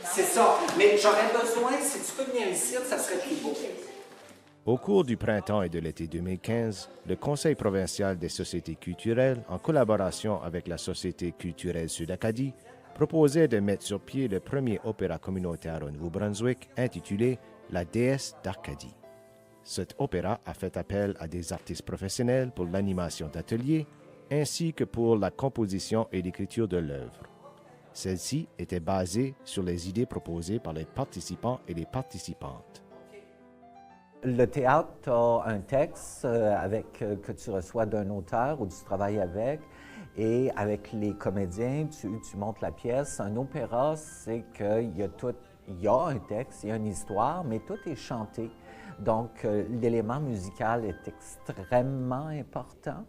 C'est ça. Mais j'aurais besoin, si tu peux venir ici, ça serait plus beau. Au cours du printemps et de l'été 2015, le Conseil provincial des sociétés culturelles, en collaboration avec la Société culturelle Sud-Acadie, proposait de mettre sur pied le premier opéra communautaire au Nouveau-Brunswick intitulé La déesse d'Arcadie. Cet opéra a fait appel à des artistes professionnels pour l'animation d'ateliers ainsi que pour la composition et l'écriture de l'œuvre. Celle-ci était basée sur les idées proposées par les participants et les participantes. Le théâtre a un texte que tu reçois d'un auteur ou tu travailles avec, et avec les comédiens, tu montes la pièce. Un opéra, c'est qu'il y a un texte, il y a une histoire, mais tout est chanté. Donc, l'élément musical est extrêmement important.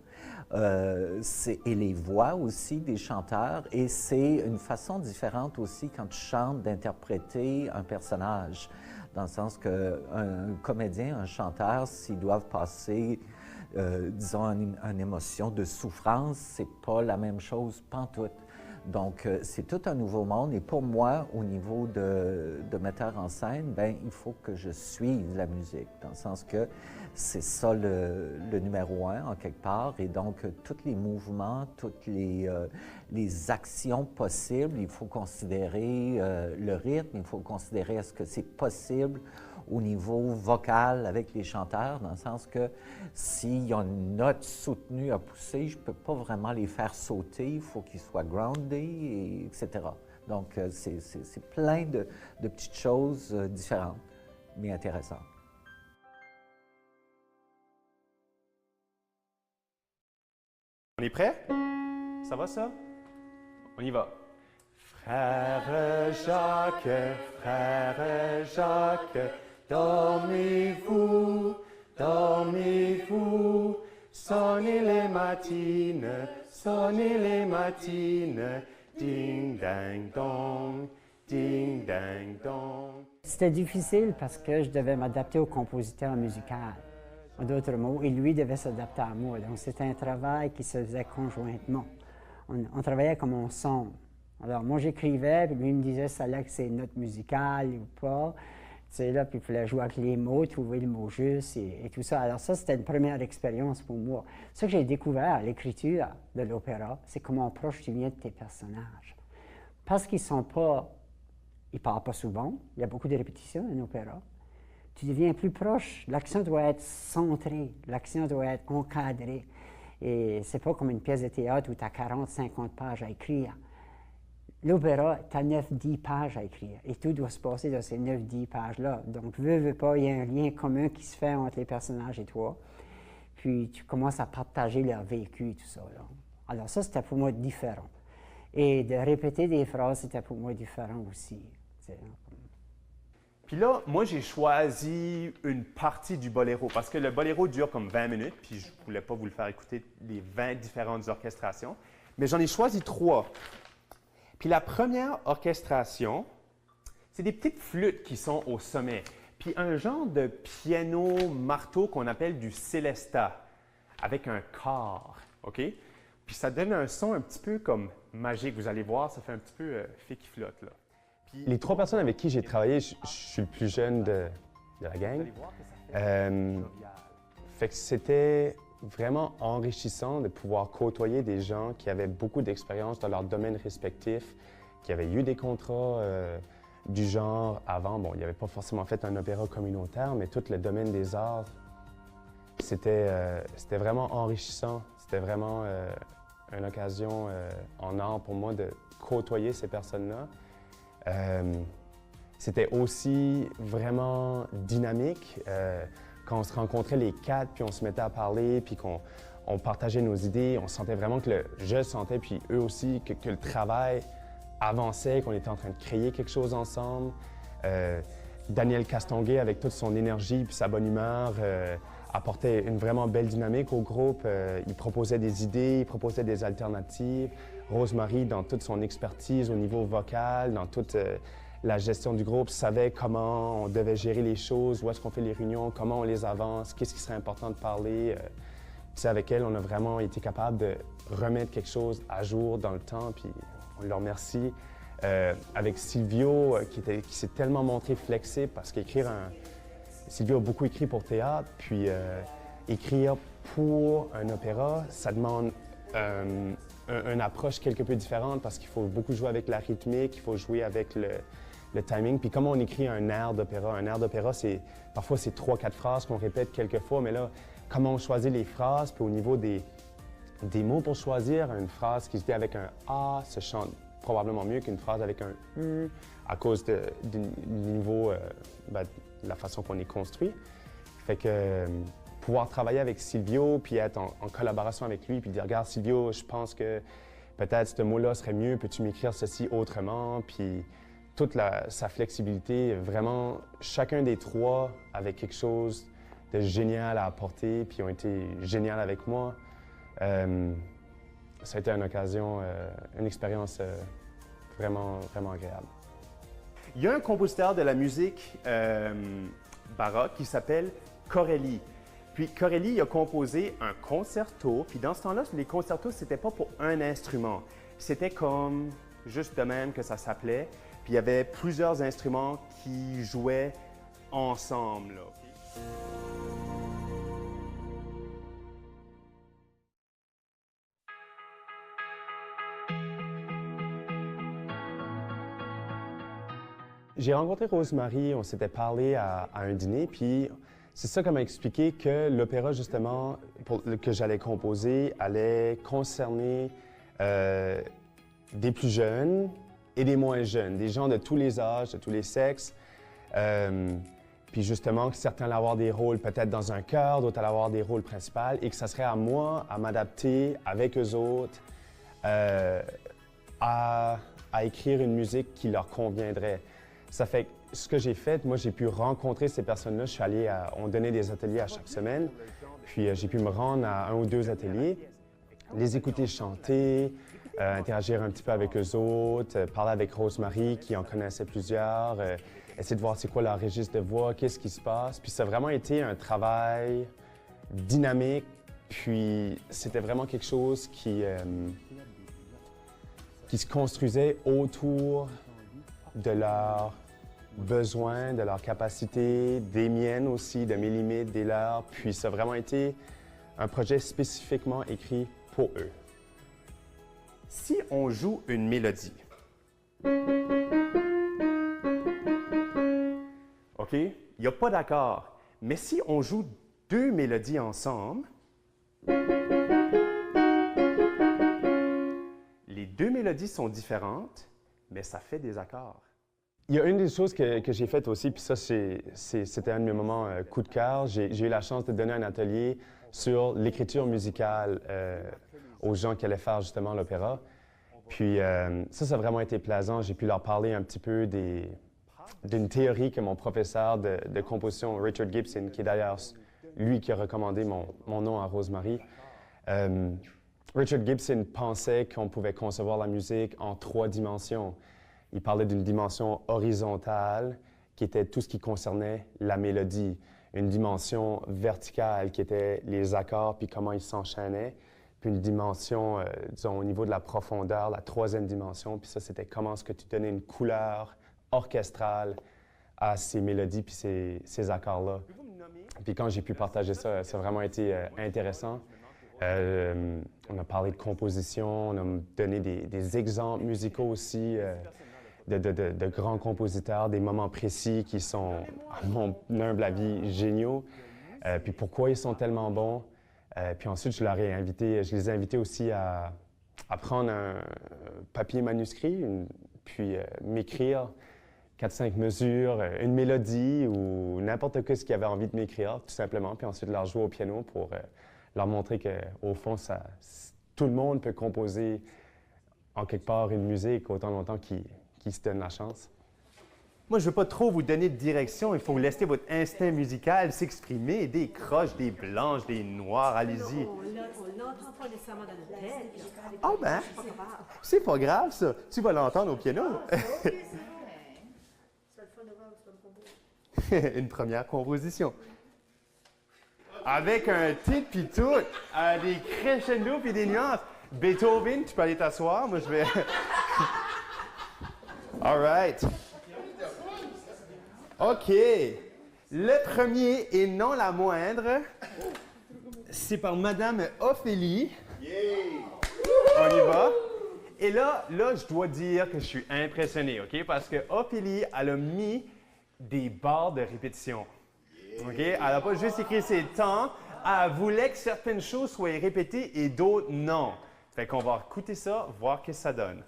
Et les voix aussi des chanteurs. Et c'est une façon différente aussi quand tu chantes d'interpréter un personnage. Dans le sens qu'un comédien, un chanteur, s'ils doivent passer, disons, une émotion de souffrance, c'est pas la même chose pantoute. Donc, c'est tout un nouveau monde. Et pour moi, au niveau de metteur en scène, bien, il faut que je suive la musique, dans le sens que c'est ça le numéro un, en quelque part. Et donc, tous les mouvements, toutes les actions possibles, il faut considérer le rythme, il faut considérer est-ce que c'est possible au niveau vocal avec les chanteurs, dans le sens que s'il y a une note soutenue à pousser, je ne peux pas vraiment les faire sauter, il faut qu'ils soient groundés, etc. Donc, c'est plein de petites choses différentes, mais intéressantes. On est prêt? Ça va, ça? On y va. Frère Jacques, dormez-vous, dormez-vous, sonnez les matines, ding dang dong, ding dang dong. C'était difficile parce que je devais m'adapter au compositeur musical, en d'autres mots, et lui devait s'adapter à moi. Donc c'était un travail qui se faisait conjointement. On travaillait comme ensemble. Alors, moi, j'écrivais, puis lui me disait ça là que c'est une note musicale ou pas. Tu sais, là, puis il fallait jouer avec les mots, trouver le mot juste et tout ça. Alors ça, c'était une première expérience pour moi. Ce que j'ai découvert à l'écriture de l'opéra, c'est comment proche tu viens de tes personnages. Parce qu'ils sont pas... Ils parlent pas souvent, il y a beaucoup de répétitions en opéra. Tu deviens plus proche, l'action doit être centrée, l'action doit être encadrée. Et c'est pas comme une pièce de théâtre où tu as 40, 50 pages à écrire. L'opéra, tu as 9-10 pages à écrire et tout doit se passer dans ces 9-10 pages-là. Donc, veux pas, il y a un lien commun qui se fait entre les personnages et toi. Puis, tu commences à partager leur vécu et tout ça. Là. Alors ça, c'était pour moi différent. Et de répéter des phrases, c'était pour moi différent aussi. Puis là, moi, j'ai choisi une partie du boléro parce que le boléro dure comme 20 minutes, puis je ne voulais pas vous le faire écouter les 20 différentes orchestrations, mais j'en ai choisi 3. Puis la première orchestration, c'est des petites flûtes qui sont au sommet, puis un genre de piano-marteau qu'on appelle du célesta, avec un corps, OK? Puis ça donne un son un petit peu comme magique, vous allez voir, ça fait un petit peu fée qui flotte, là. Puis, les 3 personnes avec qui j'ai travaillé, je suis le plus jeune de la gang. Fait que c'était vraiment enrichissant de pouvoir côtoyer des gens qui avaient beaucoup d'expérience dans leur domaine respectif, qui avaient eu des contrats du genre avant. Bon, ils n'avaient pas forcément fait un opéra communautaire, mais tout le domaine des arts, c'était vraiment enrichissant. C'était vraiment une occasion en art pour moi de côtoyer ces personnes-là. C'était aussi vraiment dynamique. Quand on se rencontrait les 4, puis on se mettait à parler, puis qu'on partageait nos idées, on sentait vraiment que je sentais, puis eux aussi, que le travail avançait, qu'on était en train de créer quelque chose ensemble. Daniel Castonguay, avec toute son énergie puis sa bonne humeur, apportait une vraiment belle dynamique au groupe. Il proposait des idées, il proposait des alternatives. Rosemary, dans toute son expertise au niveau vocal, dans toute la gestion du groupe, savait comment on devait gérer les choses, où est-ce qu'on fait les réunions, comment on les avance, qu'est-ce qui serait important de parler. Avec elle, on a vraiment été capable de remettre quelque chose à jour dans le temps, puis on le remercie. avec Silvio, qui s'est tellement montré flexible parce Silvio a beaucoup écrit pour théâtre, puis écrire pour un opéra, ça demande une approche quelque peu différente parce qu'il faut beaucoup jouer avec la rythmique, il faut jouer avec le timing. Puis comment on écrit un air d'opéra? Un air d'opéra, parfois c'est 3-4 phrases qu'on répète quelques fois, mais là, comment on choisit les phrases, puis au niveau des mots pour choisir, une phrase qui se dit avec un A se chante probablement mieux qu'une phrase avec un U à cause du niveau, de la façon qu'on est construit. Fait que pouvoir travailler avec Silvio, puis être en collaboration avec lui, puis dire « Regarde Silvio, je pense que peut-être ce mot-là serait mieux, peux-tu m'écrire ceci autrement? » Puis toute sa flexibilité, vraiment, chacun des trois avait quelque chose de génial à apporter, puis ont été géniaux avec moi. Ça a été une occasion, une expérience vraiment, vraiment agréable. Il y a un compositeur de la musique baroque qui s'appelle Corelli. Puis Corelli a composé un concerto, puis dans ce temps-là, les concertos, c'était pas pour un instrument. C'était comme juste de même que ça s'appelait, puis il y avait plusieurs instruments qui jouaient ensemble, là. J'ai rencontré Rosemary, on s'était parlé à un dîner, puis c'est ça qu'elle m'a expliqué que l'opéra, justement, que j'allais composer, allait concerner des plus jeunes et des moins jeunes, des gens de tous les âges, de tous les sexes. Puis justement, que certains allaient avoir des rôles peut-être dans un chœur, d'autres allaient avoir des rôles principaux, et que ça serait à moi à m'adapter avec eux autres à écrire une musique qui leur conviendrait. Ça fait que ce que j'ai fait, moi, j'ai pu rencontrer ces personnes-là. Je suis allé on donnait des ateliers à chaque semaine. Puis j'ai pu me rendre à 1 ou 2 ateliers, les écouter chanter, interagir un petit peu avec eux autres, parler avec Rosemary qui en connaissait plusieurs, essayer de voir c'est quoi leur registre de voix, qu'est-ce qui se passe. Puis ça a vraiment été un travail dynamique. Puis c'était vraiment quelque chose qui se construisait autour de leurs besoins, de leurs capacités, des miennes aussi, de mes limites, des leurs. Puis ça a vraiment été un projet spécifiquement écrit pour eux. Si on joue une mélodie, OK, il n'y a pas d'accord. Mais si on joue 2 mélodies ensemble, les 2 mélodies sont différentes, mais ça fait des accords. Il y a une des choses que j'ai faites aussi, puis ça, c'était un de mes moments coup de cœur. J'ai eu la chance de donner un atelier sur l'écriture musicale aux gens qui allaient faire justement l'opéra. Puis ça a vraiment été plaisant. J'ai pu leur parler un petit peu d'une théorie que mon professeur de composition, Richard Gibson, qui est d'ailleurs lui qui a recommandé mon nom à Rosemary, Richard Gibson pensait qu'on pouvait concevoir la musique en 3 dimensions. Il parlait d'une dimension horizontale qui était tout ce qui concernait la mélodie, une dimension verticale qui était les accords puis comment ils s'enchaînaient, puis une dimension, disons, au niveau de la profondeur, la 3e dimension, puis ça, c'était comment est-ce que tu donnais une couleur orchestrale à ces mélodies puis ces accords-là. Puis quand j'ai pu partager ça, ça a vraiment été intéressant. On a parlé de composition, on a donné des exemples musicaux aussi de grands compositeurs, des moments précis qui sont, à mon humble avis, géniaux. Puis pourquoi ils sont tellement bons. Puis ensuite, je les ai invités aussi à prendre un papier manuscrit, puis m'écrire 4-5 mesures, une mélodie ou n'importe ce qu'ils avaient envie de m'écrire, tout simplement. Puis ensuite, leur jouer au piano pour leur montrer qu'au fond, tout le monde peut composer en quelque part une musique autant longtemps qu'il se donne la chance. Moi, je ne veux pas trop vous donner de direction. Il faut laisser votre instinct musical s'exprimer. Des croches, des blanches, des noires, allez-y. On l'entend pas nécessairement dans notre tête. Ah ben, c'est pas grave, ça. Tu vas l'entendre au piano. Une première composition. Avec un titre puis tout, des crescendo puis des nuances. Beethoven, tu peux aller t'asseoir. Moi, je vais... All right. OK. Le premier et non la moindre, c'est par Madame Ophélie. On y va. Et là, je dois dire que je suis impressionné, OK? Parce que Ophélie, elle a mis des barres de répétition. OK? Elle n'a pas juste écrit ses temps, elle voulait que certaines choses soient répétées et d'autres non. Fait qu'on va écouter ça, voir ce que ça donne.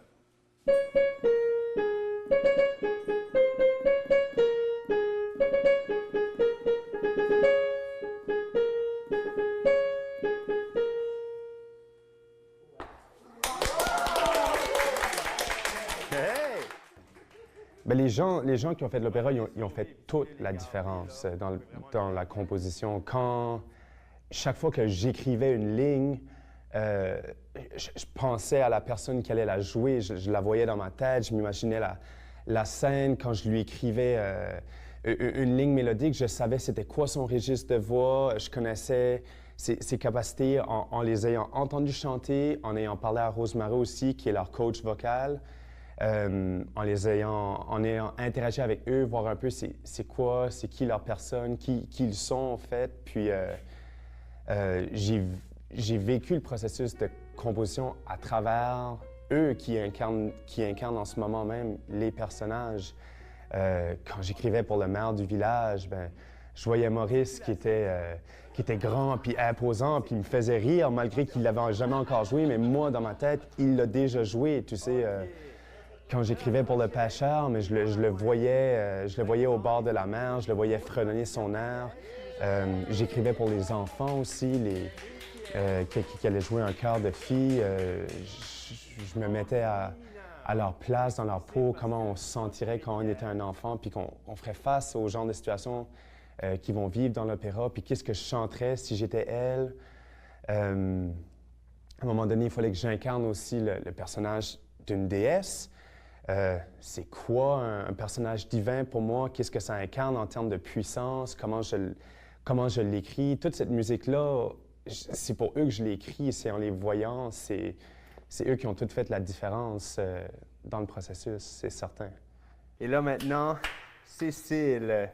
Bien, les gens qui ont fait de l'opéra, ils ont fait toute la différence dans la composition. Chaque fois que j'écrivais une ligne, je pensais à la personne qui allait la jouer, je la voyais dans ma tête, je m'imaginais la scène. Quand je lui écrivais une ligne mélodique, je savais c'était quoi son registre de voix, je connaissais ses capacités en les ayant entendus chanter, en ayant parlé à Rosemary aussi, qui est leur coach vocal. En ayant interagi avec eux, voir un peu c'est qui leur personne, qui ils sont en fait. Puis j'ai vécu le processus de composition à travers eux qui incarnent en ce moment même les personnages. Quand j'écrivais pour le maire du village, ben, je voyais Maurice qui était grand puis imposant, puis il me faisait rire malgré qu'il ne l'avait jamais encore joué, mais moi, dans ma tête, il l'a déjà joué, tu sais. Quand j'écrivais pour le pêcheur, mais je le voyais au bord de la mer, je le voyais fredonner son air. J'écrivais pour les enfants aussi, qui allaient jouer un chœur de filles. Je me mettais à leur place, dans leur peau, comment on se sentirait quand on était un enfant, puis qu'on ferait face aux genres de situations qu'ils vont vivre dans l'opéra, puis qu'est-ce que je chanterais si j'étais elle. À un moment donné, il fallait que j'incarne aussi le personnage d'une déesse. C'est quoi un personnage divin pour moi? Qu'est-ce que ça incarne en termes de puissance? Comment je l'écris? Toute cette musique-là, c'est pour eux que je l'ai écrit, c'est en les voyant, c'est eux qui ont tout fait la différence dans le processus, c'est certain. Et là maintenant, Cécile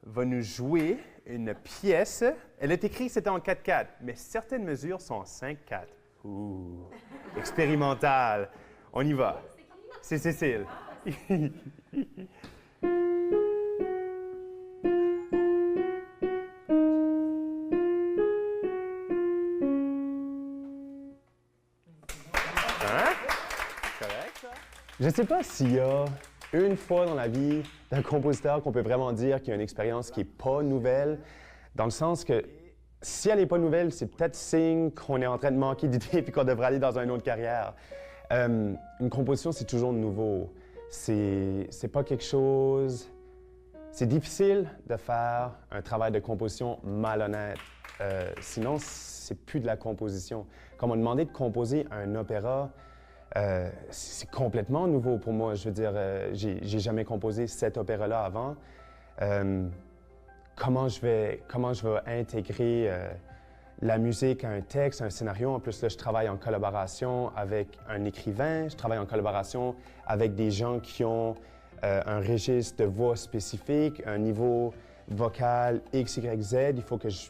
va nous jouer une pièce. Elle est écrite, c'était en 4/4, mais certaines mesures sont en 5/4. Ouh, expérimental. On y va. C'est Cécile. Je ne sais pas s'il y a une fois dans la vie d'un compositeur qu'on peut vraiment dire qu'il y a une expérience qui n'est pas nouvelle, dans le sens que si elle n'est pas nouvelle, c'est peut-être signe qu'on est en train de manquer d'idées et qu'on devrait aller dans une autre carrière. Une composition, c'est toujours nouveau. C'est pas quelque chose... C'est difficile de faire un travail de composition malhonnête. Sinon, c'est plus de la composition. Quand on m'a demandé de composer un opéra, c'est complètement nouveau pour moi. Je veux dire, j'ai jamais composé cet opéra-là avant. Comment je vais intégrer la musique à un texte, à un scénario? En plus, là, je travaille en collaboration avec un écrivain, je travaille en collaboration avec des gens qui ont un registre de voix spécifique, un niveau vocal X, Y, Z. Il faut que je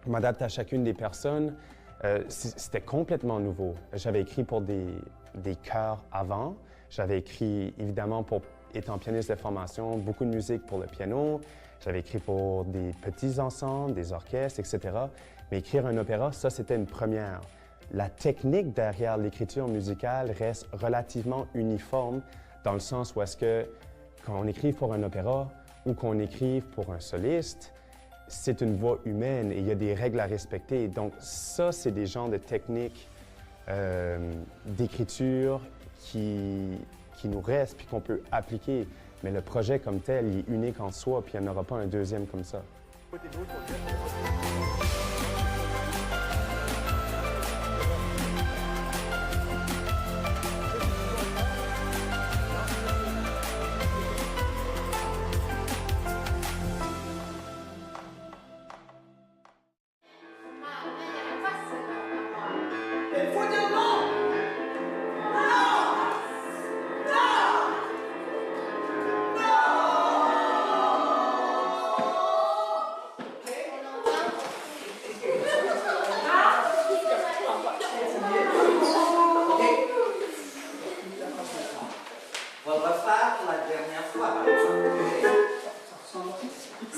m'adapte à chacune des personnes. C'était complètement nouveau. J'avais écrit pour des chœurs avant. J'avais écrit, évidemment, étant pianiste de formation, beaucoup de musique pour le piano. J'avais écrit pour des petits ensembles, des orchestres, etc. Mais écrire un opéra, ça, c'était une première. La technique derrière l'écriture musicale reste relativement uniforme dans le sens où est-ce que quand on écrit pour un opéra ou qu'on écrive pour un soliste, c'est une voix humaine et il y a des règles à respecter. Donc ça, c'est des genres de techniques d'écriture qui nous restent puis qu'on peut appliquer. Mais le projet comme tel, il est unique en soi puis il n'y en aura pas un deuxième comme ça.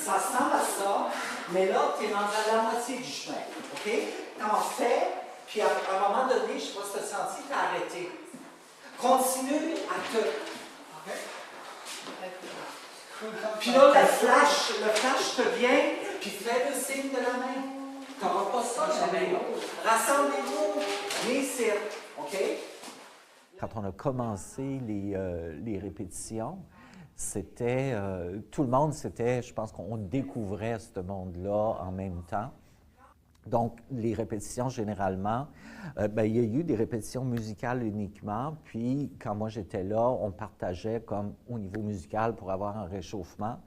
Ça ressemble à ça, mais là, tu es rendu à la moitié du chemin. OK? T'en fais, puis à un moment donné, je ne sais pas si tu as senti, tu as arrêté. Continue à te. OK? Puis là, le flash te vient, puis fais le signe de la main. Tu n'auras pas ça jamais. Rassemblez-vous, les cirques. OK? Quand on a commencé les répétitions, c'était tout le monde, je pense qu'on découvrait ce monde-là en même temps. Donc, les répétitions, généralement, il y a eu des répétitions musicales uniquement, puis quand moi j'étais là, on partageait comme au niveau musical pour avoir un réchauffement,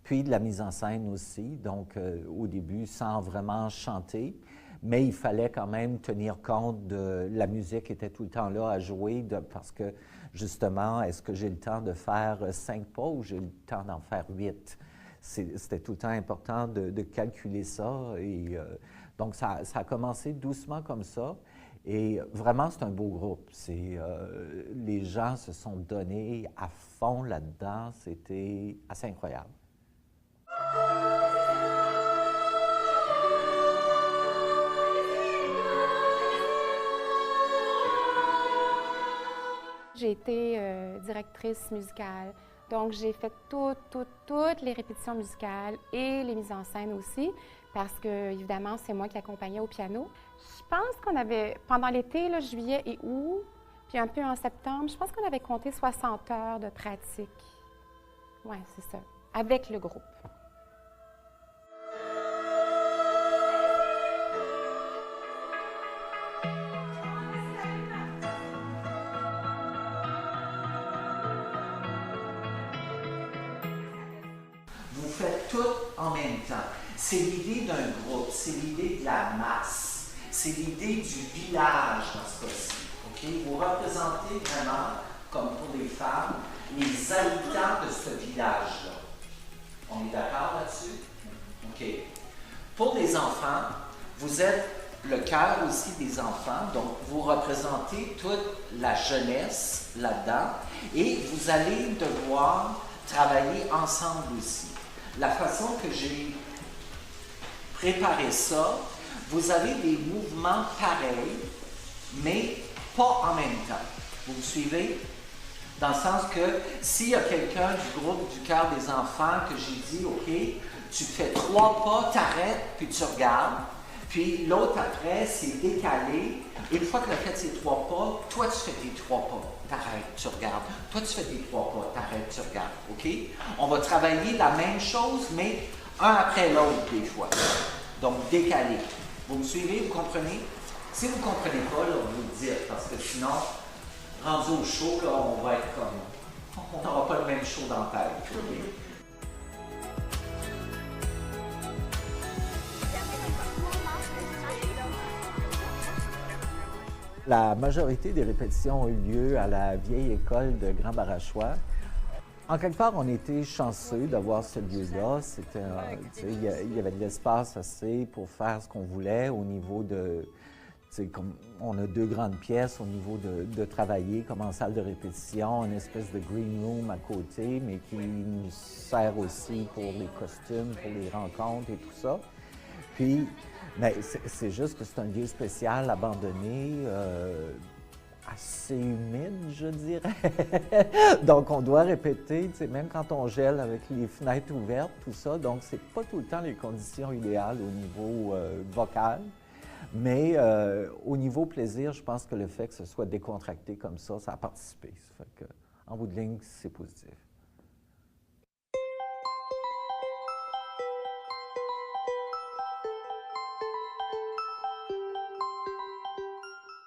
puis de la mise en scène aussi, donc au début, sans vraiment chanter, mais il fallait quand même tenir compte de la musique qui était tout le temps là à jouer, parce que justement, est-ce que j'ai le temps de faire 5 pas ou j'ai le temps d'en faire 8? C'était tout le temps important de calculer ça. Et donc, ça a commencé doucement comme ça. Et vraiment, c'est un beau groupe. Les gens se sont donnés à fond là-dedans. C'était assez incroyable. J'ai été directrice musicale, donc j'ai fait toutes les répétitions musicales et les mises en scène aussi, parce que, évidemment, c'est moi qui accompagnais au piano. Je pense qu'on avait, pendant l'été, là, juillet et août, puis un peu en septembre, je pense qu'on avait compté 60 heures de pratique. Oui, c'est ça, avec le groupe. Tout en même temps. C'est l'idée d'un groupe, c'est l'idée de la masse, c'est l'idée du village dans ce cas-ci. Okay? Vous représentez vraiment, comme pour les femmes, les habitants de ce village-là. On est d'accord là-dessus? OK. Pour les enfants, vous êtes le cœur aussi des enfants, donc vous représentez toute la jeunesse là-dedans et vous allez devoir travailler ensemble aussi. La façon que j'ai préparé ça, vous avez des mouvements pareils, mais pas en même temps. Vous me suivez? Dans le sens que s'il y a quelqu'un du groupe du cœur des enfants que j'ai dit, OK, tu fais 3 pas, t'arrêtes, puis tu regardes, puis l'autre après, c'est décalé. Une fois que tu as fait ces 3 pas, toi tu fais tes 3 pas. T'arrêtes, tu regardes. Toi, tu fais tes 3 pas, t'arrêtes, tu regardes. OK? On va travailler la même chose, mais un après l'autre, des fois. Donc, décalé. Vous me suivez? Vous comprenez? Si vous ne comprenez pas, là, vous le dites, parce que sinon, rendu au show, là, on va être comme... On n'aura pas le même show dans la tête. Okay? La majorité des répétitions ont eu lieu à la vieille école de Grand-Barachois. En quelque part, on était chanceux d'avoir ce lieu-là. Il y avait de l'espace assez pour faire ce qu'on voulait au niveau de... Comme on a 2 grandes pièces au niveau de travailler, comme en salle de répétition, une espèce de green room à côté, mais qui nous sert aussi pour les costumes, pour les rencontres et tout ça. Puis, mais c'est juste que c'est un lieu spécial, abandonné, assez humide, je dirais. Donc, on doit répéter, même quand on gèle avec les fenêtres ouvertes, tout ça. Donc, c'est pas tout le temps les conditions idéales au niveau vocal. Mais au niveau plaisir, je pense que le fait que ce soit décontracté comme ça a participé. Ça fait que, en bout de ligne, c'est positif.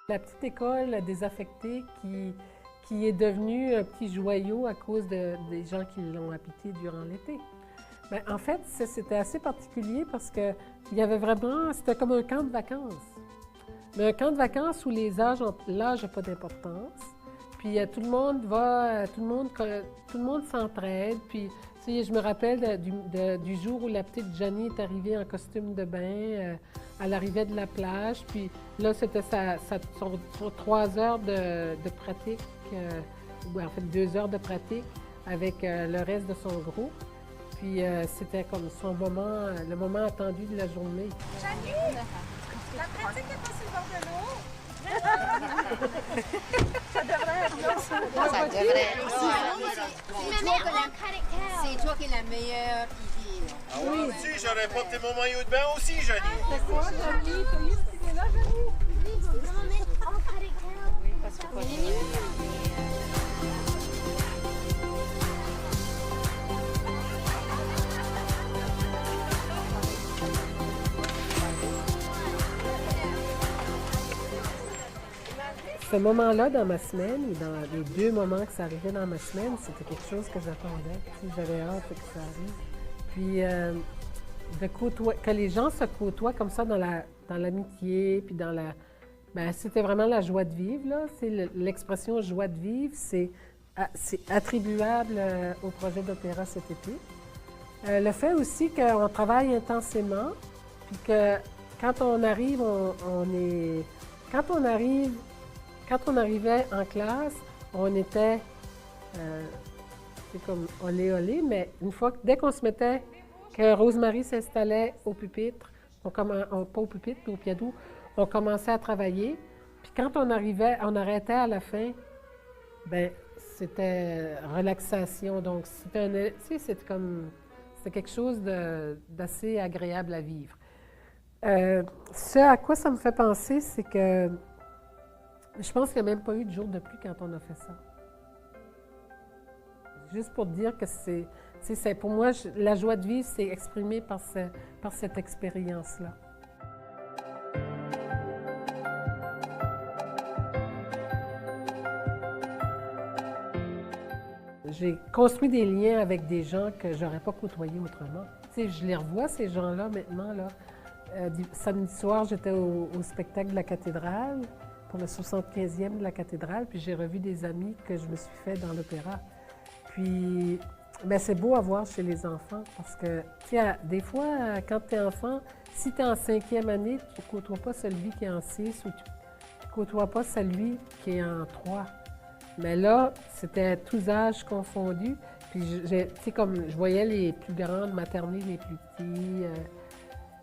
La petite école désaffectée qui est devenue un petit joyau à cause des gens qui l'ont habité durant l'été. Bien, en fait, c'était assez particulier parce que il y avait vraiment, c'était comme un camp de vacances. Mais un camp de vacances où l'âge n'a pas d'importance. Puis tout le monde s'entraide. Puis je me rappelle du jour où la petite Johnny est arrivée en costume de bain. Elle arrivait de la plage. Puis là, c'était son 3 heures de pratique, ou en fait 2 heures de pratique avec le reste de son groupe. Puis c'était comme son moment, le moment attendu de la journée. Janine, la pratique est pas sur le bord de l'eau. Ça devrait être là, ça. Ça devrait être là. C'est toi qui es la meilleure, Pipi. Ah oui, aussi, j'aurais porté mon maillot de bain aussi, Janine. C'est quoi, Janine? T'as vu ce qu'il est là, Janine? Ce moment-là dans ma semaine, ou dans les 2 moments que ça arrivait dans ma semaine, c'était quelque chose que j'attendais. Tu sais, j'avais hâte que ça arrive. Puis que les gens se côtoient comme ça dans l'amitié, puis dans la... Ben, c'était vraiment la joie de vivre, là. C'est l'expression joie de vivre, c'est attribuable au projet d'opéra cet été. Le fait aussi qu'on travaille intensément, puis que quand on arrive, Quand on arrivait en classe, on était, c'est comme olé, mais dès qu'on se mettait, que Rosemary s'installait au pupitre, pas au pupitre, mais au piano, on commençait à travailler. Puis quand on arrêtait à la fin, ben c'était relaxation. Donc c'était quelque chose d'assez agréable à vivre. Ce à quoi ça me fait penser, c'est que je pense qu'il n'y a même pas eu de jour de pluie quand on a fait ça. Juste pour dire que pour moi, la joie de vivre, c'est exprimé par cette expérience-là. J'ai construit des liens avec des gens que je n'aurais pas côtoyés autrement. Tu sais, je les revois, ces gens-là, maintenant. Là. Samedi soir, j'étais au spectacle de la cathédrale, pour le 75e de la cathédrale, puis j'ai revu des amis que je me suis fait dans l'opéra. Puis, bien, c'est beau à voir chez les enfants, parce que, tu sais, des fois, quand tu es enfant, si tu es en 5e année, tu ne côtoies pas celui qui est en 6 ou tu ne côtoies pas celui qui est en 3. Mais là, c'était tous âges confondus. Puis, tu sais, comme je voyais les plus grandes materner les plus petits,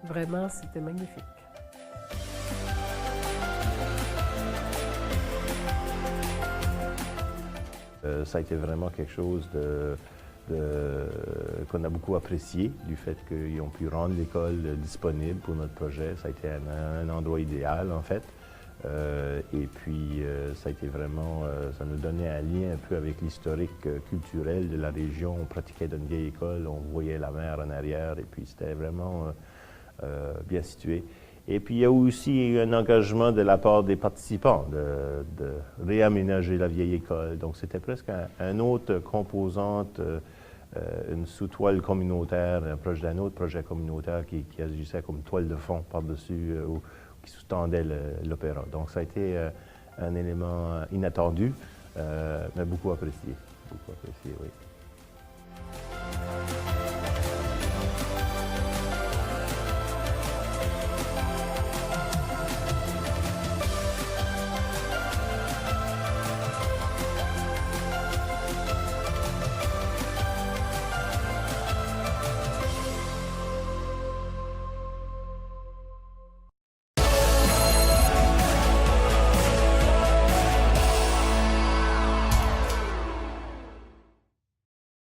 vraiment, c'était magnifique. Ça a été vraiment quelque chose qu'on a beaucoup apprécié, du fait qu'ils ont pu rendre l'école disponible pour notre projet. Ça a été un endroit idéal, en fait. Et puis, ça a été vraiment, ça nous donnait un lien un peu avec l'historique culturel de la région. On pratiquait dans une vieille école, on voyait la mer en arrière, et puis c'était vraiment bien situé. Et puis, il y a aussi eu un engagement de la part des participants de réaménager la vieille école. Donc, c'était presque une autre composante, une sous-toile communautaire, un autre projet communautaire qui agissait comme toile de fond par-dessus, qui sous-tendait l'opéra. Donc, ça a été un élément inattendu, mais beaucoup apprécié. Beaucoup apprécié, oui.